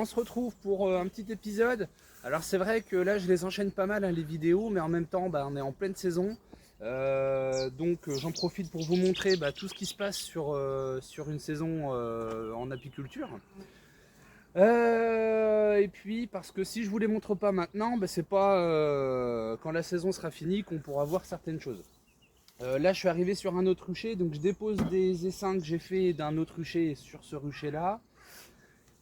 on se retrouve pour un petit épisode. Alors c'est vrai que là je les enchaîne pas mal hein, les vidéos, mais en même temps on est en pleine saison. Donc j'en profite pour vous montrer tout ce qui se passe sur une saison en apiculture. Et puis parce que si je vous les montre pas maintenant, c'est pas quand la saison sera finie qu'on pourra voir certaines choses. Là je suis arrivé sur un autre rucher, donc je dépose des essaims que j'ai fait d'un autre rucher sur ce rucher là.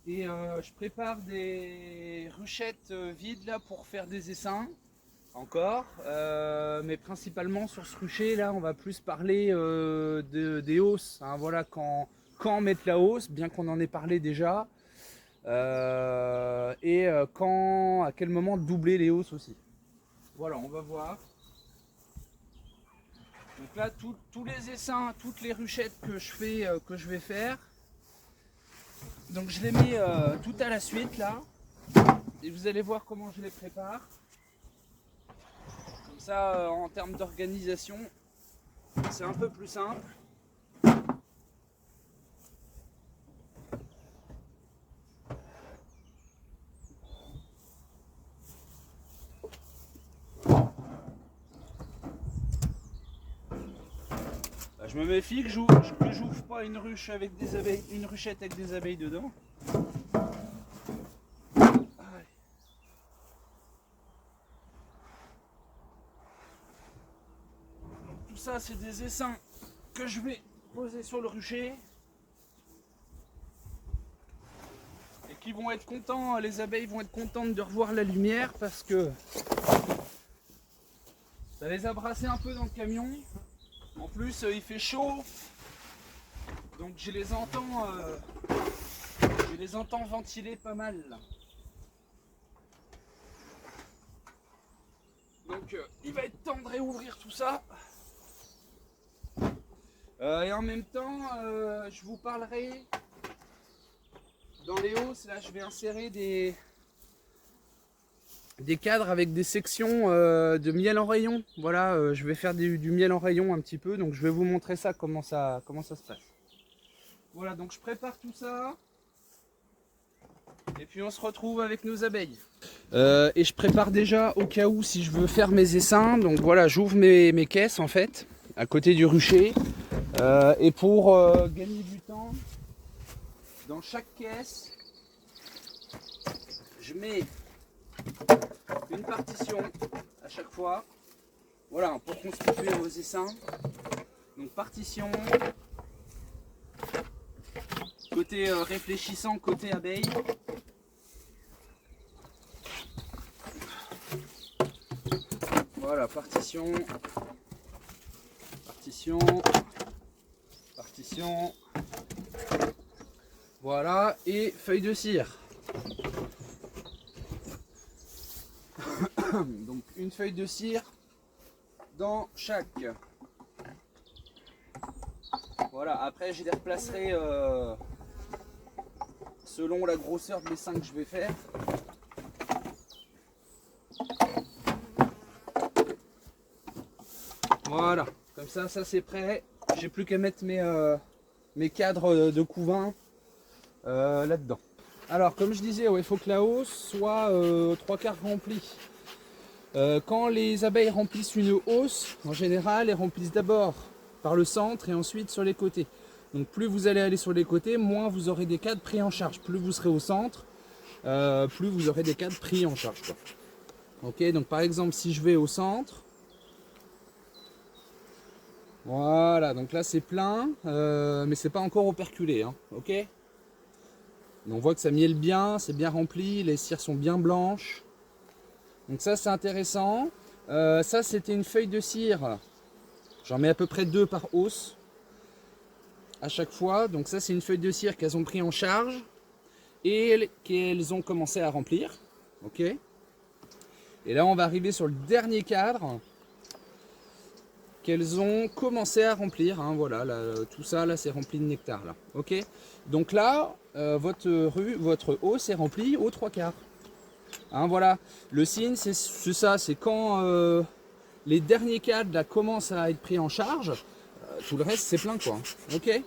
Et je prépare des ruchettes vides là pour faire des essaims encore, mais principalement sur ce rucher là on va plus parler des hausses, hein, voilà quand mettre la hausse, bien qu'on en ait parlé déjà, et à quel moment doubler les hausses aussi. Voilà, on va voir. Donc là tous les essaims, toutes les ruchettes que je vais faire, donc je les mets tout à la suite là, et vous allez voir comment je les prépare. Comme ça, en termes d'organisation, c'est un peu plus simple. Je me méfie que j'ouvre pas une ruche avec des abeilles, une ruchette avec des abeilles dedans. Tout ça, c'est des essaims que je vais poser sur le rucher et qui vont être contents. Les abeilles vont être contentes de revoir la lumière parce que ça les a brassés un peu dans le camion. En plus, il fait chaud, donc je les entends ventiler pas mal là. Donc il va être temps de réouvrir tout ça. Et en même temps, je vous parlerai dans les hausses. Là, je vais insérer des cadres avec des sections de miel en rayon. Voilà, je vais faire du miel en rayon un petit peu. Donc, je vais vous montrer ça, comment ça se passe. Voilà, donc je prépare tout ça. Et puis, on se retrouve avec nos abeilles. Et je prépare déjà au cas où si je veux faire mes essaims. Donc, voilà, j'ouvre mes caisses en fait, à côté du rucher. Et pour gagner du temps, dans chaque caisse, je mets une partition à chaque fois. Voilà, pour constituer vos essaims. Donc partition, côté réfléchissant, côté abeille. Voilà, partition, partition. Partition, voilà, et feuille de cire. Donc une feuille de cire dans chaque. Voilà, après je les replacerai selon la grosseur de l'essaim que je vais faire. Voilà, comme ça c'est prêt. J'ai plus qu'à mettre mes cadres de couvain là-dedans. Alors comme je disais, il faut que la hausse soit 3/4 remplie. Quand les abeilles remplissent une hausse, en général, elles remplissent d'abord par le centre et ensuite sur les côtés. Donc plus vous allez aller sur les côtés, moins vous aurez des cadres pris en charge. Plus vous serez au centre, plus vous aurez des cadres pris en charge, quoi. Ok, donc par exemple si je vais au centre, voilà, donc là c'est plein, mais c'est pas encore operculé, hein, ok. On voit que ça miele bien, c'est bien rempli, les cires sont bien blanches. Donc ça c'est intéressant. Ça c'était une feuille de cire. J'en mets à peu près 2 par hausse à chaque fois. Donc ça c'est une feuille de cire qu'elles ont pris en charge et qu'elles ont commencé à remplir. Ok. Et là on va arriver sur le dernier cadre qu'elles ont commencé à remplir, hein, voilà, là, tout ça là c'est rempli de nectar là, ok. Donc là votre hausse est remplie aux 3/4, hein, voilà. Le signe c'est ça, c'est quand les derniers cadres là commencent à être pris en charge, tout le reste c'est plein, quoi, ok.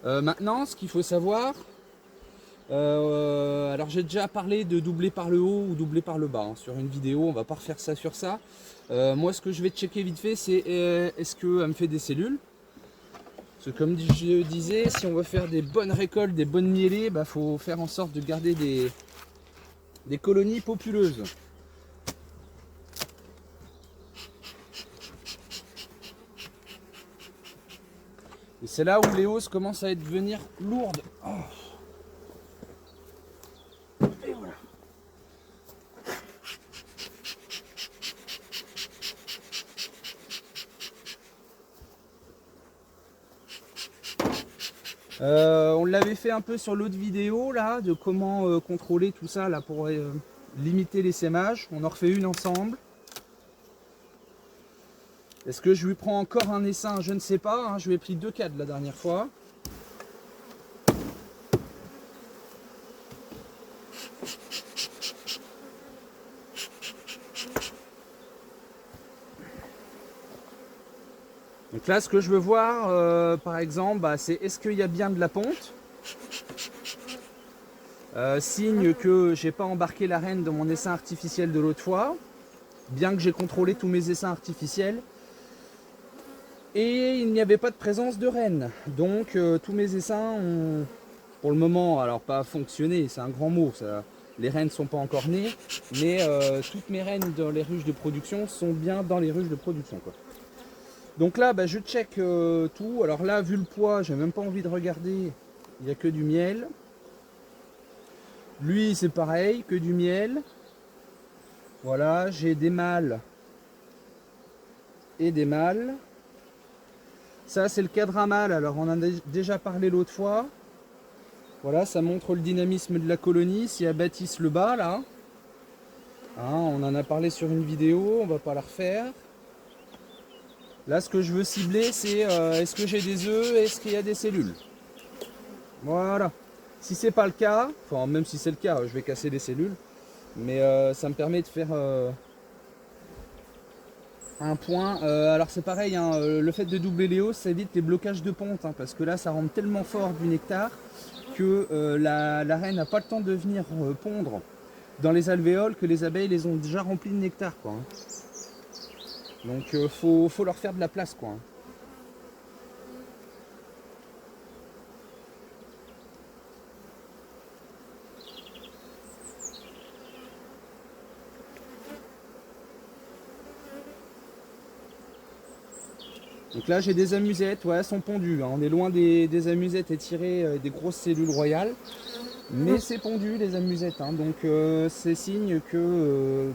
Maintenant ce qu'il faut savoir, Alors j'ai déjà parlé de doubler par le haut ou doubler par le bas hein, sur une vidéo, on va pas refaire ça sur ça. Moi ce que je vais checker vite fait c'est est-ce qu'elle me fait des cellules. Parce que comme je disais, si on veut faire des bonnes récoltes, des bonnes mielées, bah faut faire en sorte de garder des colonies populeuses. Et c'est là où les hausses commencent à devenir lourdes. Oh. Et voilà. On l'avait fait un peu sur l'autre vidéo là, de comment contrôler tout ça là pour limiter l'essaimage. On en refait une ensemble. Est-ce que je lui prends encore un essaim? Je ne sais pas, hein. Je lui ai pris 2 cadres la dernière fois. Donc là, ce que je veux voir, par exemple, bah, c'est est-ce qu'il y a bien de la ponte? Signe que j'ai pas embarqué la reine dans mon essaim artificiel de l'autre fois, bien que j'ai contrôlé tous mes essaims artificiels. Et il n'y avait pas de présence de reine. Donc tous mes essaims ont, pour le moment, alors pas fonctionné, c'est un grand mot, ça, les reines ne sont pas encore nées, mais toutes mes reines dans les ruches de production sont bien dans les ruches de production, quoi. Donc là, bah, je check tout. Alors là, vu le poids, j'ai même pas envie de regarder. Il n'y a que du miel. Lui, c'est pareil, que du miel. Voilà, j'ai des mâles et des mâles. Ça, c'est le cadre à mâle. Alors, on en a déjà parlé l'autre fois. Voilà, ça montre le dynamisme de la colonie. Si elle bâtisse le bas, là. Hein, on en a parlé sur une vidéo, on va pas la refaire. Là, ce que je veux cibler, c'est est-ce que j'ai des œufs, est-ce qu'il y a des cellules. Voilà. Si c'est pas le cas, enfin même si c'est le cas, je vais casser les cellules. Mais ça me permet de faire un point. Alors c'est pareil, hein, le fait de doubler les hausses, ça évite les blocages de ponte. Hein, parce que là, ça rentre tellement fort du nectar que la reine n'a pas le temps de venir pondre dans les alvéoles que les abeilles les ont déjà remplis de nectar, quoi. Hein. Donc faut leur faire de la place, quoi. Donc là j'ai des amusettes, ouais, elles sont pondues. Hein. On est loin des amusettes étirées, des grosses cellules royales. Mais c'est pondu les amusettes. Hein. Donc c'est signe que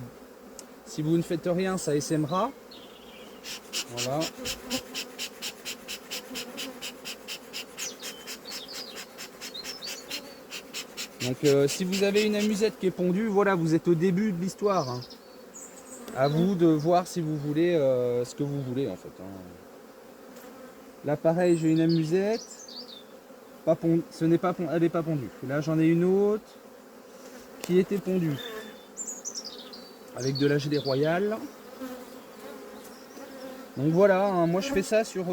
si vous ne faites rien, ça essaimera. Voilà. Donc si vous avez une amusette qui est pondue, voilà, vous êtes au début de l'histoire. Hein. À vous de voir si vous voulez ce que vous voulez en fait. Hein. Là pareil, j'ai une amusette. Pas pond... Ce n'est pas elle n'est pas pondue. Là j'en ai une autre qui était pondue. Avec de la gelée royale. Donc voilà, hein, moi je fais ça sur...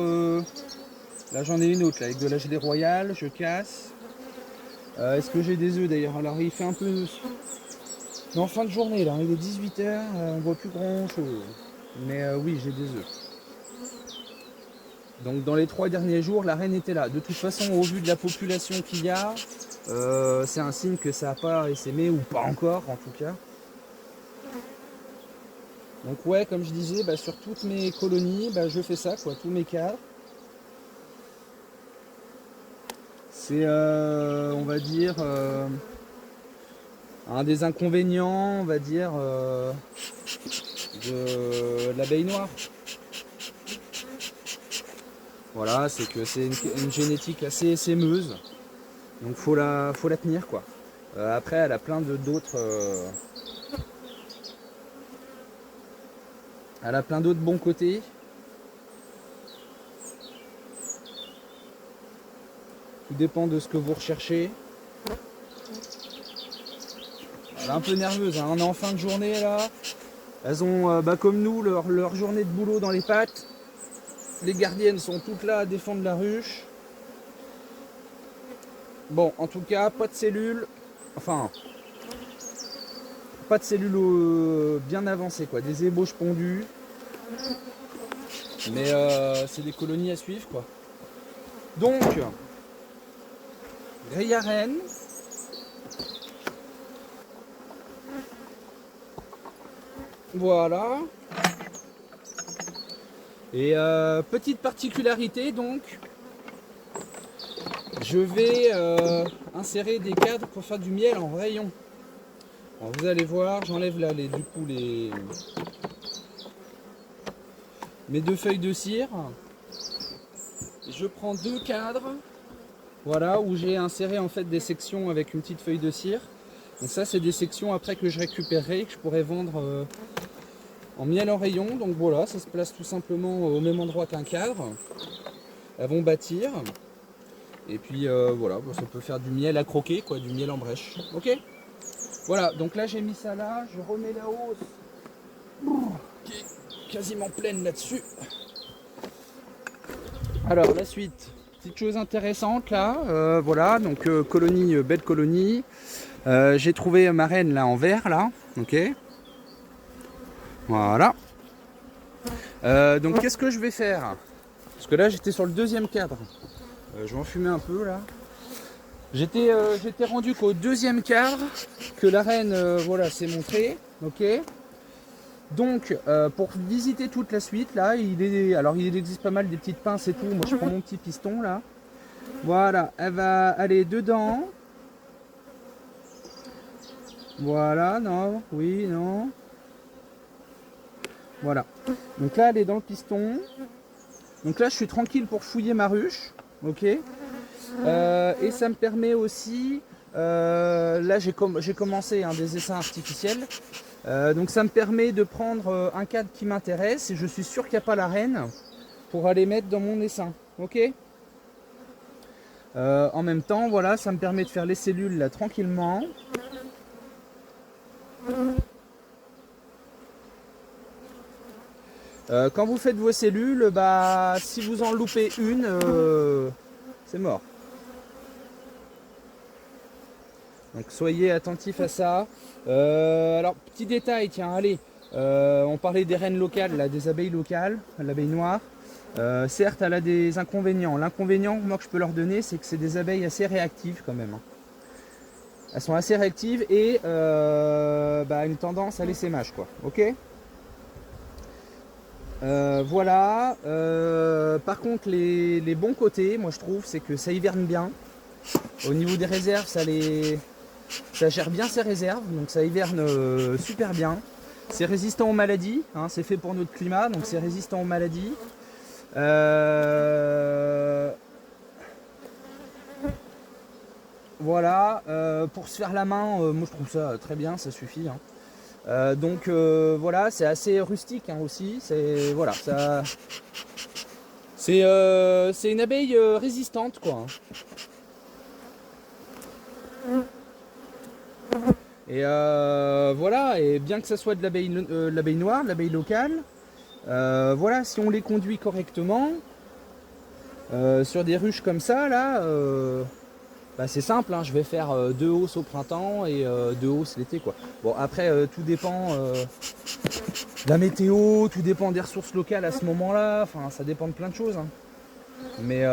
Là j'en ai une autre là, avec de la gelée royale, je casse. Est-ce que j'ai des œufs d'ailleurs? Alors il fait un peu... Non, fin de journée là, il est 18 h, on voit plus grand chose. Mais oui, j'ai des œufs. Donc dans les 3 derniers jours, la reine était là. De toute façon, au vu de la population qu'il y a, c'est un signe que ça n'a pas essaimé, ou pas encore en tout cas. Donc ouais, comme je disais, bah, sur toutes mes colonies, bah, je fais ça, quoi, tous mes cadres. C'est, on va dire, un des inconvénients, on va dire, de l'abeille noire. Voilà, c'est que c'est une génétique assez essaimeuse, donc faut la tenir, quoi. Après, elle a plein d'autres... elle a plein d'autres bons côtés. Tout dépend de ce que vous recherchez. Elle est un peu nerveuse, hein. On est en fin de journée là. Elles ont, comme nous, leur journée de boulot dans les pattes. Les gardiennes sont toutes là à défendre la ruche. Bon, en tout cas, pas de cellules. Enfin, pas de cellules bien avancées, quoi. Des ébauches pondues. Mais c'est des colonies à suivre, quoi. Donc, grille à reine. Voilà. Et petite particularité, donc, je vais insérer des cadres pour faire du miel en rayon. Alors vous allez voir, j'enlève là du coup mes 2 feuilles de cire. Je prends 2 cadres, voilà, où j'ai inséré en fait des sections avec une petite feuille de cire. Donc ça c'est des sections après que je récupérerai, que je pourrais vendre en miel en rayon. Donc voilà, ça se place tout simplement au même endroit qu'un cadre. Elles vont bâtir. Et puis voilà, ça peut faire du miel à croquer, quoi, du miel en brèche. Ok? Voilà, donc là j'ai mis ça là, je remets la hausse qui est quasiment pleine là-dessus. Alors la suite, petite chose intéressante là, voilà, donc colonie, belle colonie. J'ai trouvé ma reine là en vert là, ok. Voilà. Donc qu'est-ce que je vais faire? Parce que là j'étais sur le 2e cadre. Je vais en fumer un peu là. J'étais rendu qu'au 2e cadre que la reine voilà, s'est montrée, ok. Donc pour visiter toute la suite là, il existe pas mal des petites pinces et tout. Moi je prends mon petit piston là. Voilà, elle va aller dedans. Voilà, non, oui, non. Voilà. Donc là elle est dans le piston. Donc là je suis tranquille pour fouiller ma ruche, ok. Et ça me permet aussi, là j'ai commencé des essaims artificiels. Donc ça me permet de prendre un cadre qui m'intéresse et je suis sûr qu'il n'y a pas la reine pour aller mettre dans mon essaim. Ok. En même temps, voilà, ça me permet de faire les cellules là tranquillement. Quand vous faites vos cellules, bah, si vous en loupez une, c'est mort. Donc soyez attentifs à ça. Alors petit détail, tiens, allez, on parlait des reines locales, là, des abeilles locales, l'abeille noire. Certes, elle a des inconvénients. L'inconvénient moi que je peux leur donner, c'est que c'est des abeilles assez réactives quand même. Elles sont assez réactives et une tendance à l'essaimage, quoi. Ok. Voilà. Par contre, les bons côtés, moi je trouve, c'est que ça hiverne bien. Au niveau des réserves, ça gère bien ses réserves, donc ça hiverne super bien. C'est résistant aux maladies, hein, c'est fait pour notre climat, donc c'est résistant aux maladies. Voilà, pour se faire la main, moi je trouve ça très bien, ça suffit. Hein. Donc voilà, c'est assez rustique hein, aussi. C'est voilà, ça, c'est une abeille résistante quoi. Et voilà, et bien que ça soit de l'abeille noire, de l'abeille locale, voilà, si on les conduit correctement sur des ruches comme ça là, c'est simple, hein, je vais faire 2 hausses au printemps et 2 hausses l'été quoi. Bon après tout dépend de la météo, tout dépend des ressources locales à ce moment-là, enfin ça dépend de plein de choses. Hein. Mais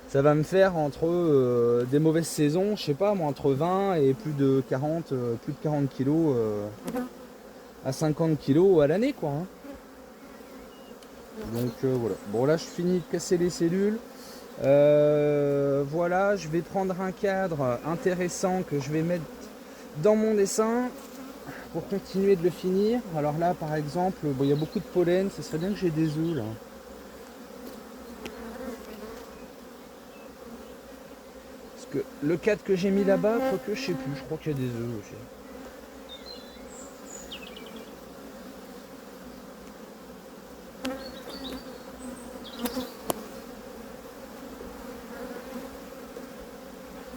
ça va me faire entre des mauvaises saisons, je sais pas moi, entre 20 et plus de 40 kilos à 50 kilos à l'année quoi. Hein. Donc voilà. Bon là je finis de casser les cellules. Voilà, je vais prendre un cadre intéressant que je vais mettre dans mon essaim pour continuer de le finir. Alors là par exemple, il y a beaucoup de pollen, ça serait bien que j'ai des œufs là. Parce que le cadre que j'ai mis là-bas, quoique je sais plus, je crois qu'il y a des œufs aussi.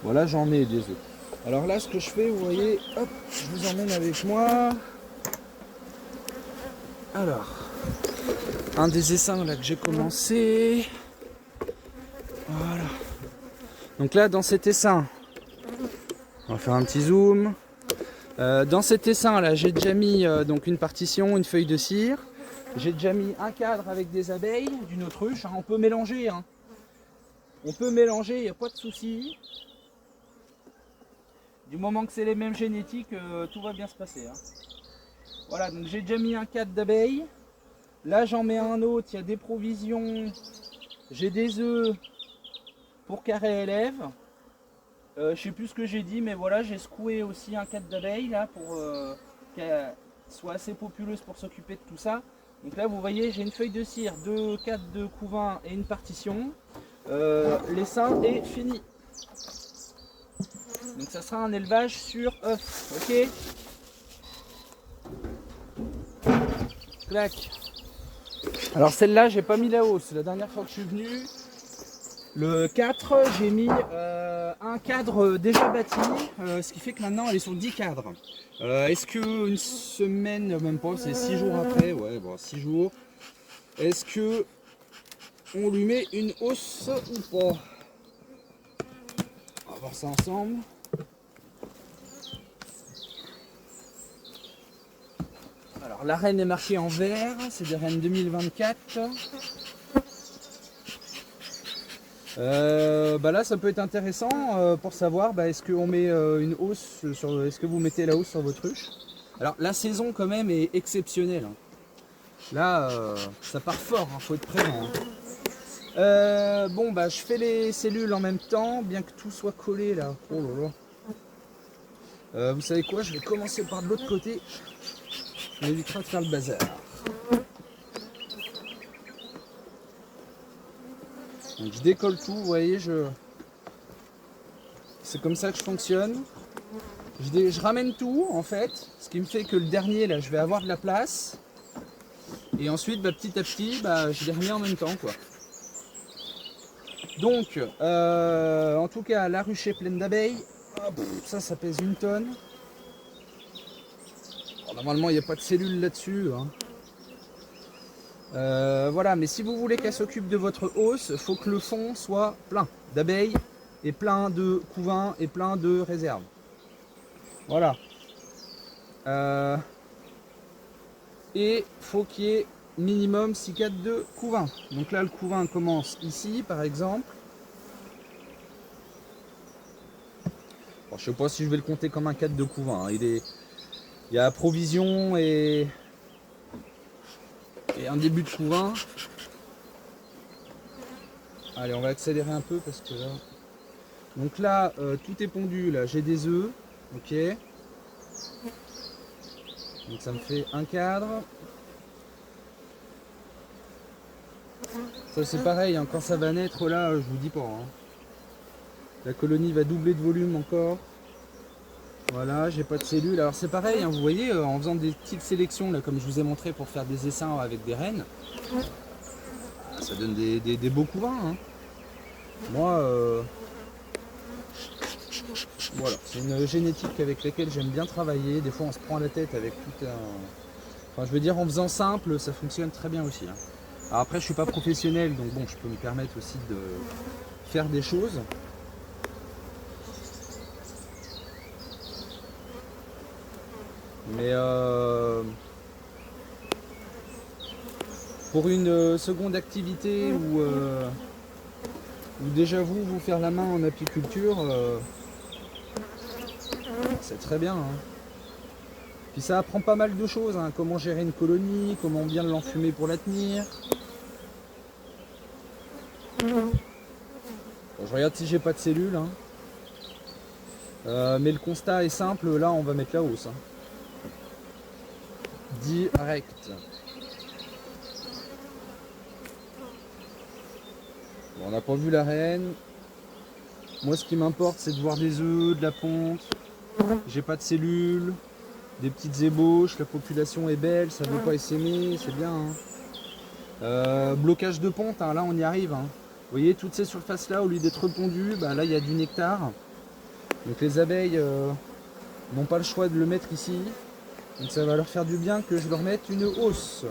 Voilà, j'en ai des œufs. Alors là, ce que je fais, vous voyez, hop, je vous emmène avec moi. Alors, un des essaims là que j'ai commencé. Voilà. Donc là, dans cet essaim, on va faire un petit zoom. Dans cet essaim là, j'ai déjà mis donc une partition, une feuille de cire. J'ai déjà mis un cadre avec des abeilles, d'une autruche. On peut mélanger, hein. On peut mélanger, il n'y a pas de souci. Du moment que c'est les mêmes génétiques, tout va bien se passer, hein. Voilà, donc j'ai déjà mis un cadre d'abeilles. Là, j'en mets un autre, il y a des provisions. J'ai des œufs pour carré élève. Je sais plus ce que j'ai dit, mais voilà, j'ai secoué aussi un cadre d'abeilles là pour qu'elle soit assez populeuse pour s'occuper de tout ça. Donc là, vous voyez, j'ai une feuille de cire, 2 cadres de couvain et une partition. L'essaim est fini. Donc ça sera un élevage sur œuf, ok? Clac. Alors celle-là, j'ai pas mis la hausse. La dernière fois que je suis venu, le 4, j'ai mis un cadre déjà bâti, ce qui fait que maintenant elle est sur 10 cadres. Est-ce qu'une semaine, même pas, c'est 6 jours après, ouais, bon, 6 jours, est-ce que on lui met une hausse ou pas? On va voir ça ensemble. Alors la reine est marquée en vert, c'est des reines 2024. Bah là ça peut être intéressant pour savoir est-ce qu'on met une hausse sur, est-ce que vous mettez la hausse sur votre ruche. Alors la saison quand même est exceptionnelle, hein. Là ça part fort, hein, faut être présent, hein. Bon bah je fais les cellules en même temps, bien que tout soit collé là. Oh là là. Vous savez quoi, je vais commencer par de l'autre côté. On évitera de faire le bazar. Donc je décolle tout, vous voyez, c'est comme ça que je fonctionne. Je ramène tout en fait, ce qui me fait que le dernier là, je vais avoir de la place. Et ensuite, petit à petit, je les remets en même temps, quoi. Donc, en tout cas, la ruche est pleine d'abeilles. Ça pèse 1 tonne. Bon, normalement, il n'y a pas de cellules là-dessus, hein. Voilà, mais si vous voulez qu'elle s'occupe de votre hausse, il faut que le fond soit plein d'abeilles et plein de couvains et plein de réserves. Voilà. Et faut qu'il y ait minimum 6 cadres de couvain. Donc là, le couvain commence ici, par exemple. Bon, je sais pas si je vais le compter comme un cadre de couvain, hein. Il y a provision et un début de couvain. Allez, on va accélérer un peu parce que là... Donc là, tout est pondu, là, j'ai des œufs, ok. Donc ça me fait un cadre. Ça c'est pareil, hein, quand ça va naître là, je vous dis pas, hein. La colonie va doubler de volume encore. Voilà, j'ai pas de cellules. Alors c'est pareil, hein, vous voyez, en faisant des petites sélections, là, comme je vous ai montré pour faire des essaims avec des reines, ça donne des beaux couvains, hein. Moi, voilà, c'est une génétique avec laquelle j'aime bien travailler. Des fois on se prend la tête avec tout un... Enfin je veux dire, en faisant simple, ça fonctionne très bien aussi, hein. Alors après je suis pas professionnel, donc bon, je peux me permettre aussi de faire des choses. Mais pour une seconde activité ou déjà vous faire la main en apiculture, c'est très bien, hein. Puis ça apprend pas mal de choses, hein. Comment gérer une colonie, comment bien l'enfumer pour la tenir. Bon, je regarde si j'ai pas de cellules, hein. Mais le constat est simple, là on va mettre la hausse, hein. Direct. Bon, on n'a pas vu la reine. Moi ce qui m'importe c'est de voir des œufs, de la ponte. J'ai pas de cellules, des petites ébauches, la population est belle, ça veut pas essaimer, c'est bien, hein. Blocage de ponte, hein, là on y arrive, hein. Vous voyez toutes ces surfaces là, au lieu d'être pondues, là il y a du nectar. Donc les abeilles n'ont pas le choix de le mettre ici. Donc ça va leur faire du bien que je leur mette une hausse.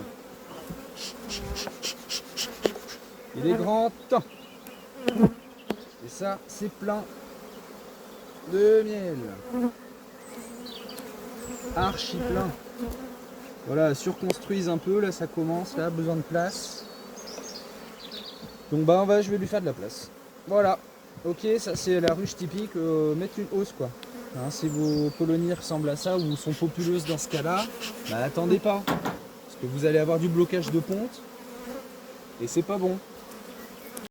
Il est grand temps. Et ça, c'est plein de miel. Archi plein. Voilà, surconstruisent un peu, là ça commence, là, besoin de place. Donc bah je vais lui faire de la place. Voilà. Ok, ça c'est la ruche typique, mettre une hausse quoi. Hein, si vos colonies ressemblent à ça ou sont populeuses dans ce cas-là, bah attendez pas. Parce que vous allez avoir du blocage de ponte et c'est pas bon.